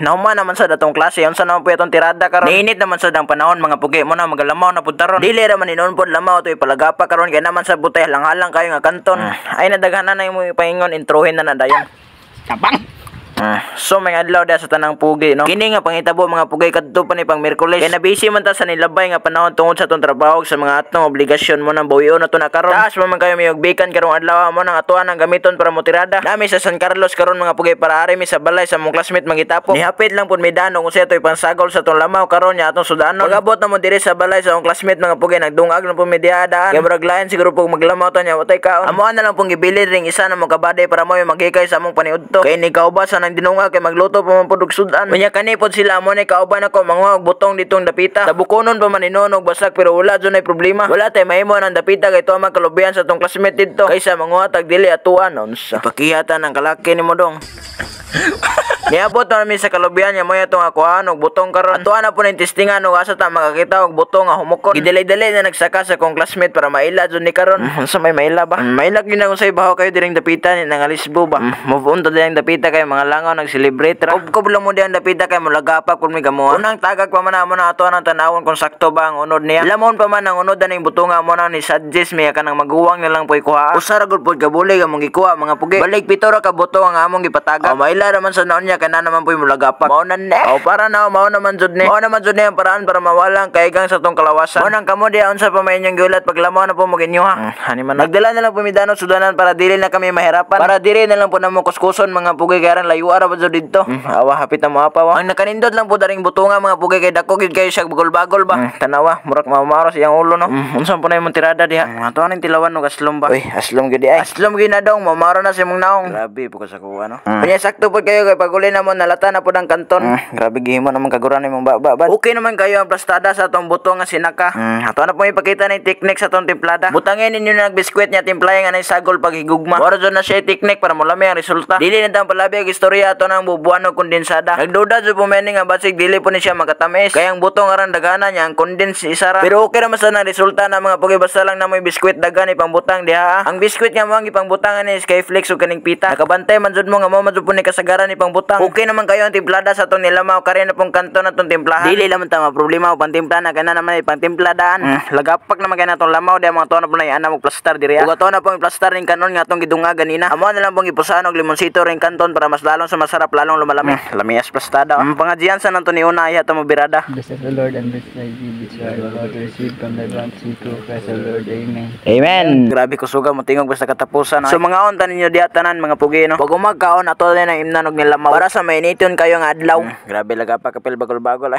nahuman naman sa datong klase unsa naman po itong tirada karon. Niinit naman sa dang panahon mga pugi mo na magalamaw na pud taron. Dili ra man inon pod lamaw to ipalagapa karon kay naman sa butay lang-halang kayo nga kanton. Ay nadaghanan na imong paingon introhin na dayon. Sabang. So may adlaw da sa tanang pugi no. Kini nga pangitabo mga pugi kadto pa ni pang Miyerkules. Kay nabisi man ta sa nilabay nga panahon tungod sa tong trabaho sa mga atong obligasyon mo nang bawion na to na karon. Taas man kayo miyugbikan karong adlaw mo nang atuan ang gamiton para motirada. Nami sa San Carlos karon mga pugi para ari mi sa balay sa mong classmate mangitapo. Nihapit lang pud mi danong kung toy pansagol sa tong lamaw karon nya atong sudanon. Pagabot na mo diri sa balay sa mong classmate mga pugi nagdungag na pud mi diadaan. Kay murag lain siguro pug maglamaw to nya watay kaon. Amoan na lang pong gibilid ring isa na mo kabade para mo magikay sa among paniudto. Kay ni kaubasan ang dinungag kay magluto pa man pud sudan. Unya kanipod sila mo ni kauban ako manguha og butong ditong dapita. Tabukonon pa man inonog basag pero wala jud nay problema. Wala tay mahimo nang dapita kay tuwa man kalubian sa tong classmate didto. Kaysa manguha tag dili atuan unsa. Pakihatan ang kalaki nimo dong. Niabot na mi sa kalubian niya mo itong akuan og butong karon. Atuan na po ng testingan og asa ta makakita og butong nga humukon. Gidilay-dilay na nagsaka sa kong classmate para maila jud ni karon. Sa may maila ba? Maila gyud na usay baho kayo diring dapita ni nang Lisbo ba. Move on to diring dapita kay mga langaw nag-celebrate ra. Kob lang mo diring dapita kay mulagapak kun mi gamuha. Unang tagag pa man mo na atuan ang tanawon kung sakto ba ang unod niya. Lamon pa man ang unod aning butonga mo nang ni suggest mi kanang maguwang na lang poy kuha. Usa ra gud pod kabuli among gikuha mga pugi. Balik pito ra ka butong ang among gipataga. Maila ra man sa naon niya kana naman po'y mulagapak. Mao na ne. Para na mao naman jud ni. Mao naman jud ni ang paraan para mawalang kaigang sa tong kalawasan. Mao nang kamo diha unsa pa may inyong giulat paglamaw na po mo ginyuha. Hani man. Nagdala na lang po midano sudanan para dili na kami mahirapan. Para dili na lang po na mo kuskuson mga pugi kay aran layo ara jud didto. Awa hapit na mo apaw. Ang nakanindot lang po daring butunga mga pugi kay dako gid kayo siya bagol-bagol ba. Tanawa murag mamaros iyang ulo no. Unsa pa na imong tirada diha? Ato aning tilawan no aslom ba. Uy, aslom gid ay. Aslom gid na dong mamaro na sa imong naong. Grabe po ka sa kuha no. Kanya sakto po kayo kay paguli na mo nalata na po ang kanton. Grabe gihimo naman kaguran imong baba. Okay naman kayo ang plastada sa atong butong nga sinaka. Ato na po ipakita ni technique sa atong timplada. Butangin ninyo na nagbiskwit nya timplayan nga nay sagol pag higugma. Wala jud na siya technique para mulami ang resulta. Dili na tang palabi ang istorya ato nang bubuan og kondensada. Nagduda jud po meni nga basig dili po ni siya magatamis. Kaya ang butong aran dagana nya ang condense isara. Pero okay ra man sa resulta na mga pugi basta lang na may biskwit dagan ipang butang diha. Ang biskwit nga mo ang ipangbutangan ni Skyflex ug kaning pita. Nakabantay man jud mo nga mo man jud po ni kasagaran ipang butang. Okay naman kayo ang timplada sa itong nilamaw kare na pong kanto na itong timplahan. Dili naman tama problema o pantimpla na gana naman ipang timpladaan. Lagapak naman gana itong lamaw di mga to na po na iana mong plastar diri. Uga to na pong plastar ring kanon nga itong gidunga ganina. Amo na lang pong ipusahan og limonsito ring kanton para mas lalong sa masarap lalong lumalami. Lamias plastada. Pangadjian sa nanto ni una iya mo birada. Bless the Lord and bless thy deed which are about to receive from thy bounty through Christ our Lord. Amen. Amen. Grabe kusuga mo tingog basta katapusan. So mga on tanin niyo diha tanan mga pugi no. Pag umagkaon ato din ang imnan og nilamaw para sa mainiton kayo nga adlaw. Grabe laga pa kapil bagol-bagol